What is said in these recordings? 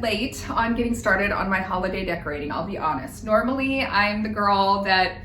bit late on getting started on my holiday decorating, I'll be honest. Normally, I'm the girl that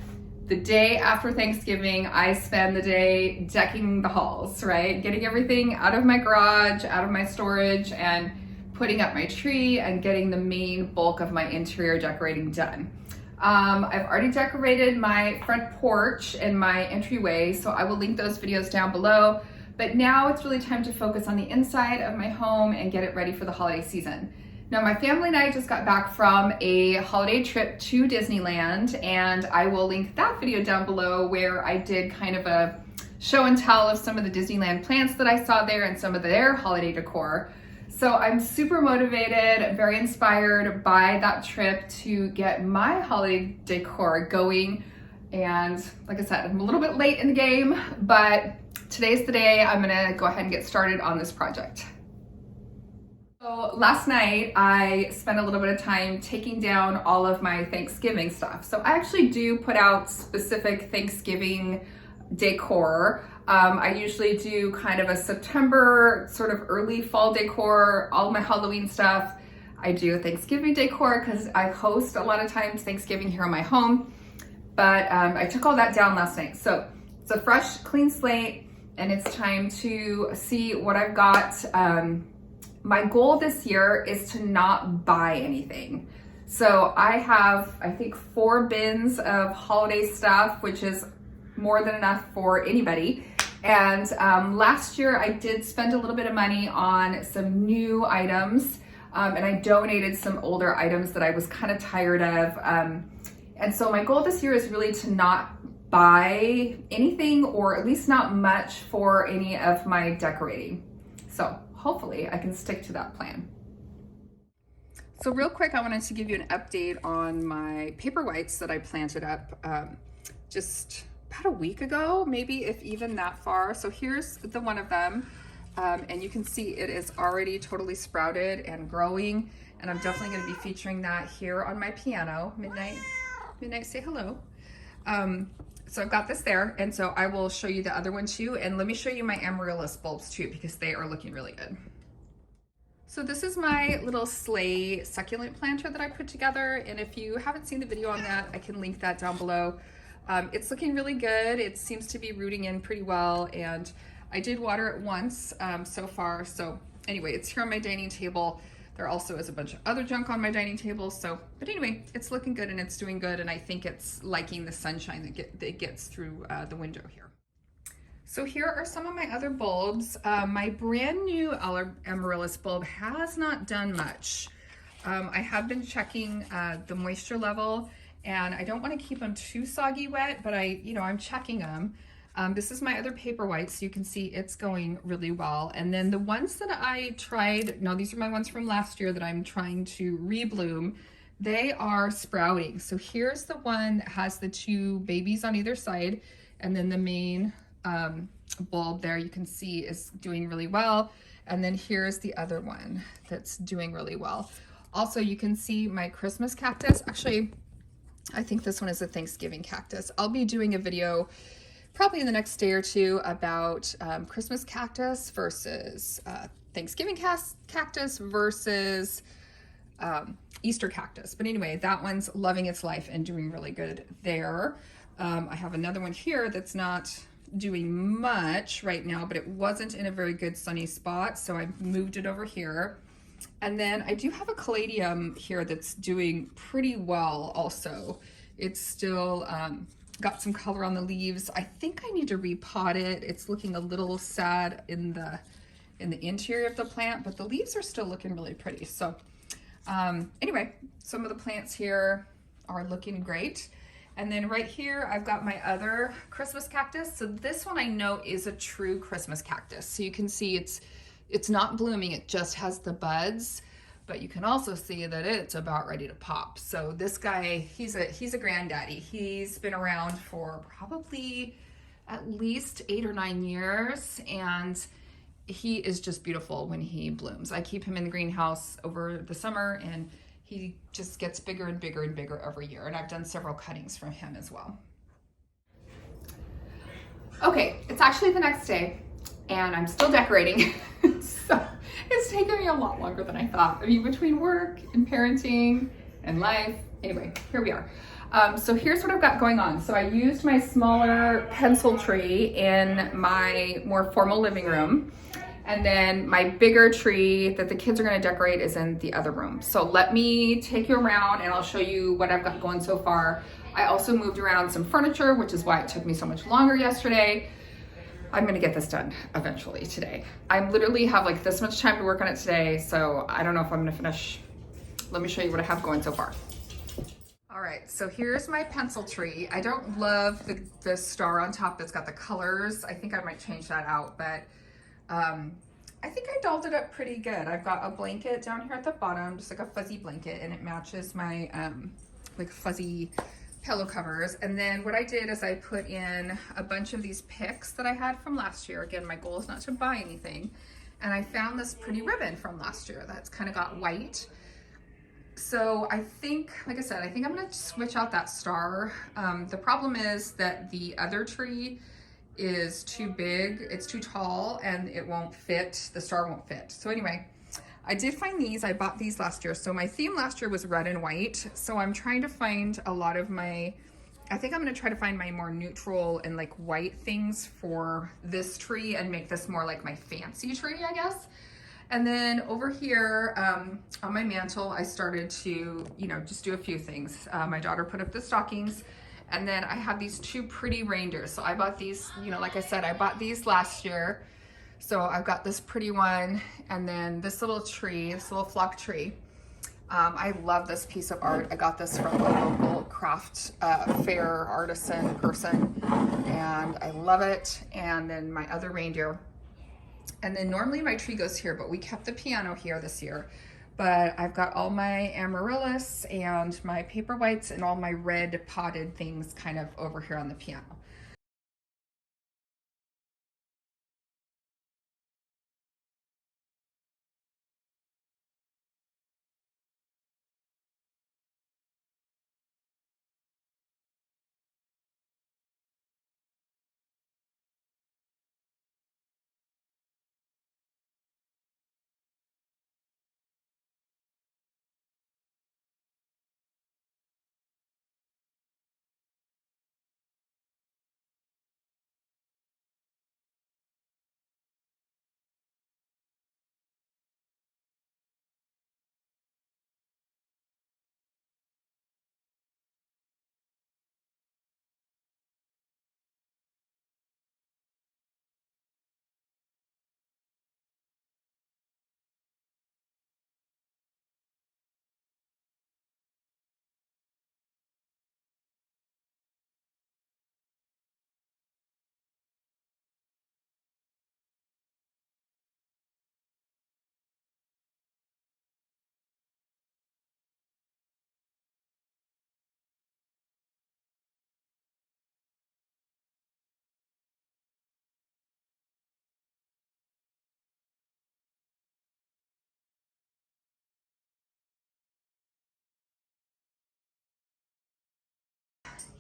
the day after Thanksgiving, I spend the day decking the halls, right? Getting everything out of my garage, out of my storage, and putting up my tree and getting the main bulk of my interior decorating done. I've already decorated my front porch and my entryway, so I will link those videos down below. But now it's really time to focus on the inside of my home and get it ready for the holiday season. Now, my family and I just got back from a holiday trip to Disneyland, and I will link that video down below where I did kind of a show and tell of some of the Disneyland plants that I saw there and some of their holiday decor. So I'm super motivated, very inspired by that trip to get my holiday decor going. And like I said, I'm a little bit late in the game, but today's the day I'm gonna go ahead and get started on this project. So last night I spent a little bit of time taking down all of my Thanksgiving stuff. So I actually do put out specific Thanksgiving decor. I usually do kind of a September, sort of early fall decor, all my Halloween stuff. I do Thanksgiving decor because I host a lot of times Thanksgiving here in my home. But I took all that down last night. So it's a fresh, clean slate, and it's time to see what I've got. My goal this year is to not buy anything. So I have, I think, 4 bins of holiday stuff, which is more than enough for anybody. And last year I did spend a little bit of money on some new items, and I donated some older items that I was kind of tired of. And so my goal this year is really to not buy anything, or at least not much, for any of my decorating. So hopefully I can stick to that plan. So real quick, I wanted to give you an update on my paperwhites that I planted up just about a week ago, maybe if even that far. So here's the one of them, and you can see it is already totally sprouted and growing, and I'm definitely going to be featuring that here on my piano. Midnight, say hello. So I've got this there, and so I will show you the other one too, and let me show you my amaryllis bulbs too, because they are looking really good. So this is my little sleigh succulent planter that I put together, and if you haven't seen the video on that, I can link that down below. It's looking really good. It seems to be rooting in pretty well, and I did water it once so far. So anyway, it's here on my dining table. There also is a bunch of other junk on my dining table. So, but anyway, it's looking good and it's doing good, and I think it's liking the sunshine that gets through the window here. So here are some of my other bulbs. My brand new amaryllis bulb has not done much. I have been checking the moisture level, and I don't want to keep them too soggy wet, but I'm checking them. This is my other paperwhite, so you can see it's going really well. And then the ones that I tried, now these are my ones from last year that I'm trying to rebloom, they are sprouting. So here's the one that has the 2 babies on either side, and then the main bulb there you can see is doing really well. And then here's the other one that's doing really well. Also, you can see my Christmas cactus. Actually, I think this one is a Thanksgiving cactus. I'll be doing a video probably in the next day or two about Christmas cactus versus Thanksgiving cactus versus Easter cactus. But anyway, that one's loving its life and doing really good there. I have another one here that's not doing much right now, but it wasn't in a very good sunny spot, so I moved it over here. And then I do have a caladium here that's doing pretty well also. It's still got some color on the leaves. I think I need to repot it. It's looking a little sad in the interior of the plant, but the leaves are still looking really pretty. So anyway, some of the plants here are looking great. And then right here, I've got my other Christmas cactus. So this one I know is a true Christmas cactus. So you can see it's not blooming, it just has the buds, but you can also see that it's about ready to pop. So this guy, he's a granddaddy. He's been around for probably at least 8 or 9 years, and he is just beautiful when he blooms. I keep him in the greenhouse over the summer, and he just gets bigger and bigger and bigger every year. And I've done several cuttings from him as well. Okay, it's actually the next day and I'm still decorating. So It's taken me a lot longer than I thought. I mean, between work and parenting and life. Anyway, here we are. So here's what I've got going on. So I used my smaller pencil tree in my more formal living room. And then my bigger tree that the kids are gonna decorate is in the other room. So let me take you around and I'll show you what I've got going so far. I also moved around some furniture, which is why it took me so much longer yesterday. I'm gonna get this done eventually today. I literally have like this much time to work on it today, so I don't know if I'm gonna finish. Let me show you what I have going so far. All right, so here's my pencil tree. I don't love the star on top that's got the colors. I think I might change that out, but I think I dolled it up pretty good. I've got a blanket down here at the bottom, just like a fuzzy blanket, and it matches my like fuzzy pillow covers. And then what I did is I put in a bunch of these picks that I had from last year. Again, my goal is not to buy anything. And I found this pretty ribbon from last year that's kind of got white. So I think, like I said, I think I'm gonna switch out that star. The problem is that the other tree is too big, it's too tall, and it won't fit, the star won't fit. So anyway, I did find these, I bought these last year. So my theme last year was red and white. So I'm trying to find a lot of my, I think I'm gonna try to find my more neutral and like white things for this tree and make this more like my fancy tree, I guess. And then over here on my mantle, I started to, just do a few things. My daughter put up the stockings, and then I have these two pretty reindeers. So I bought these, like I said, I bought these last year. So I've got this pretty one, and then this little tree, this little flock tree. I love this piece of art. I got this from a local craft fair artisan person, and I love it. And then my other reindeer. And then normally my tree goes here, but we kept the piano here this year. But I've got all my amaryllis and my paper whites and all my red potted things kind of over here on the piano.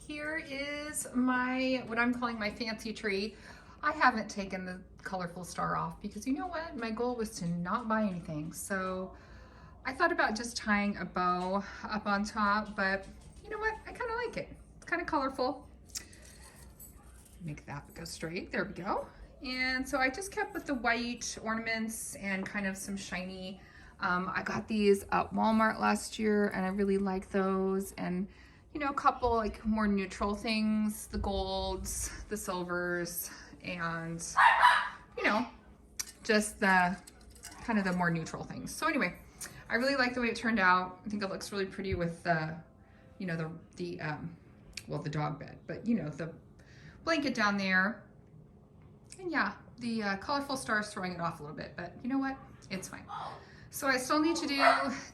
Here is what I'm calling my fancy tree. I haven't taken the colorful star off because you know what? My goal was to not buy anything. So I thought about just tying a bow up on top, but you know what? I kind of like it. It's kind of colorful. Make that go straight. There we go. And so I just kept with the white ornaments and kind of some shiny. I got these at Walmart last year and I really like those. And a couple like more neutral things, the golds, the silvers, and just the kind of the more neutral things. So anyway, I really like the way it turned out. I think it looks really pretty with the, the dog bed, but the blanket down there. And yeah, the colorful stars throwing it off a little bit, but you know what? It's fine. So I still need to do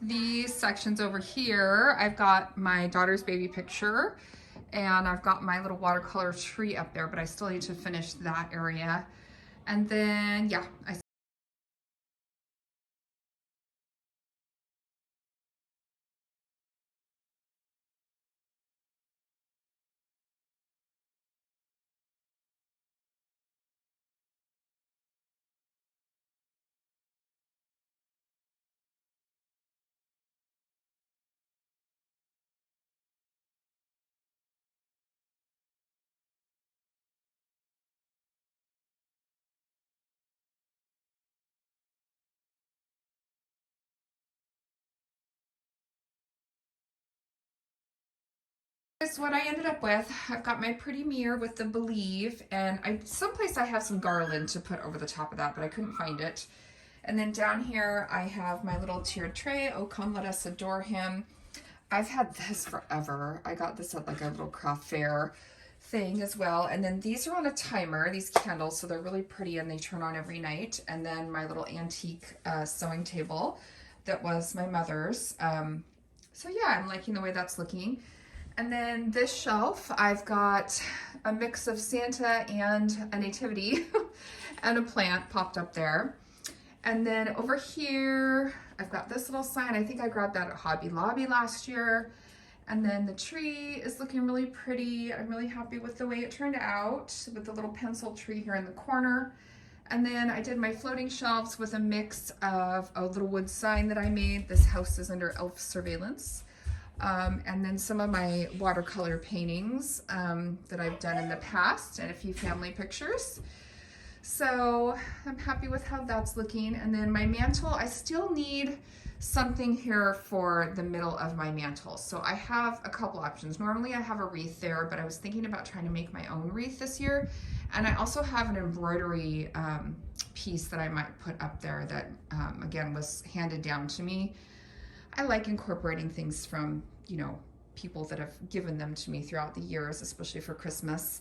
these sections over here. I've got my daughter's baby picture and I've got my little watercolor tree up there, but I still need to finish that area. And then, yeah, I Here's what I ended up with. I've got my pretty mirror with the Believe, and someplace I have some garland to put over the top of that, but I couldn't find it. And then down here I have my little tiered tray. Oh, come let us adore him. I've had this forever. I got this at like a little craft fair thing as well. And then these are on a timer, these candles, so they're really pretty and they turn on every night. And then my little antique sewing table that was my mother's. So yeah, I'm liking the way that's looking. And then this shelf, I've got a mix of Santa and a nativity and a plant popped up there. And then over here, I've got this little sign. I think I grabbed that at Hobby Lobby last year. And then the tree is looking really pretty. I'm really happy with the way it turned out with the little pencil tree here in the corner. And then I did my floating shelves with a mix of a little wood sign that I made. This house is under elf surveillance. And then some of my watercolor paintings that I've done in the past and a few family pictures. So I'm happy with how that's looking. And then my mantle, I still need something here for the middle of my mantle. So I have a couple options. Normally I have a wreath there, but I was thinking about trying to make my own wreath this year. And I also have an embroidery piece that I might put up there that again was handed down to me. I like incorporating things from, you know, people that have given them to me throughout the years, especially for Christmas.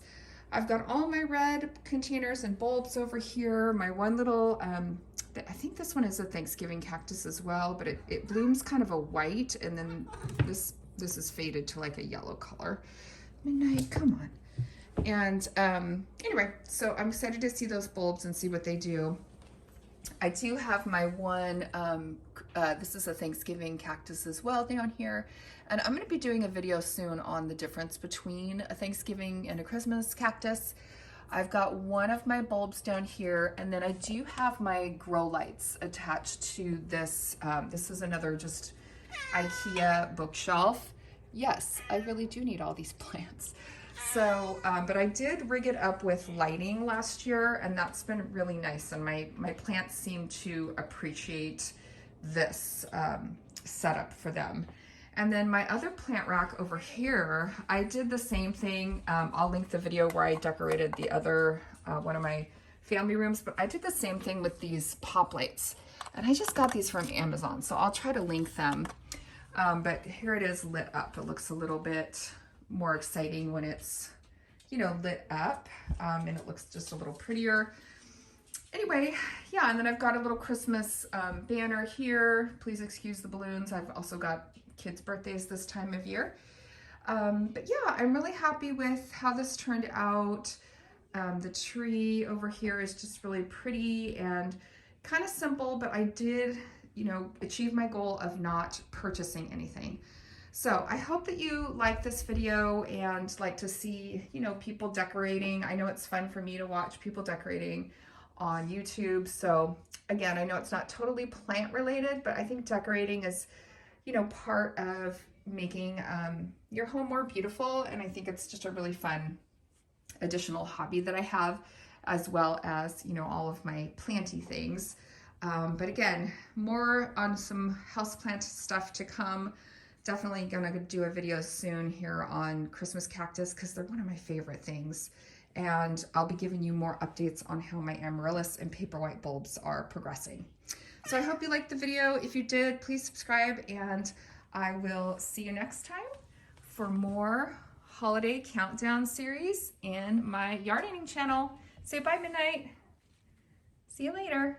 I've got all my red containers and bulbs over here. My one little, I think this one is a Thanksgiving cactus as well, but it blooms kind of a white, and then this is faded to like a yellow color. Midnight, come on. And anyway, so I'm excited to see those bulbs and see what they do. I do have my one, this is a Thanksgiving cactus as well down here. And I'm going to be doing a video soon on the difference between a Thanksgiving and a Christmas cactus. I've got one of my bulbs down here, and then I do have my grow lights attached to this. This is another just IKEA bookshelf. Yes, I really do need all these plants. So, but I did rig it up with lighting last year, and that's been really nice. And my plants seem to appreciate this setup for them. And then my other plant rack over here, I did the same thing. I'll link the video where I decorated the other, one of my family rooms, but I did the same thing with these pop lights. And I just got these from Amazon, so I'll try to link them. But here it is lit up. It looks a little bit more exciting when it's, you know, lit up, and it looks just a little prettier. Anyway, yeah, and then I've got a little Christmas banner here. Please excuse the balloons. I've also got kids' birthdays this time of year. But yeah, I'm really happy with how this turned out. The tree over here is just really pretty and kind of simple, but I did, you know, achieve my goal of not purchasing anything. So I hope that you like this video and like to see, you know, people decorating. I know it's fun for me to watch people decorating on YouTube. So again, I know it's not totally plant related, but I think decorating is, you know, part of making your home more beautiful. And I think it's just a really fun additional hobby that I have, as well as, you know, all of my planty things. But again, more on some houseplant stuff to come. Definitely gonna do a video soon here on Christmas cactus because they're one of my favorite things. And I'll be giving you more updates on how my amaryllis and paper white bulbs are progressing. So I hope you liked the video. If you did, please subscribe, and I will see you next time for more holiday countdown series in my yardening channel. Say bye, Midnight. See you later.